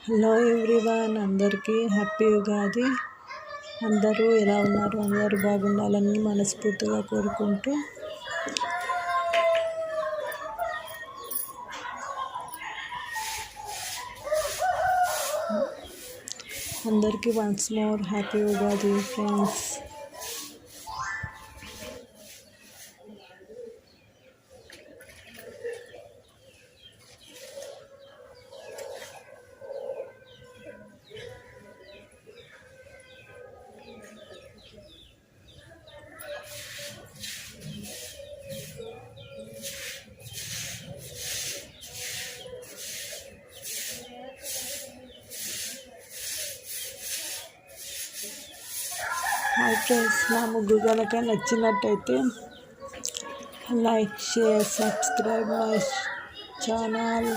Hello everyone, అందరికీ happy Ugadi. అందరూ ఎలా ఉన్నారు? అందరూ బాగుండాలని మనస్ఫూర్తిగా కోరుకుంటూ అందరికీ once more happy Ugadi friends. Hi friends, నా ముగ్గు కనుక నచ్చినట్టయితే like, share, subscribe my channel.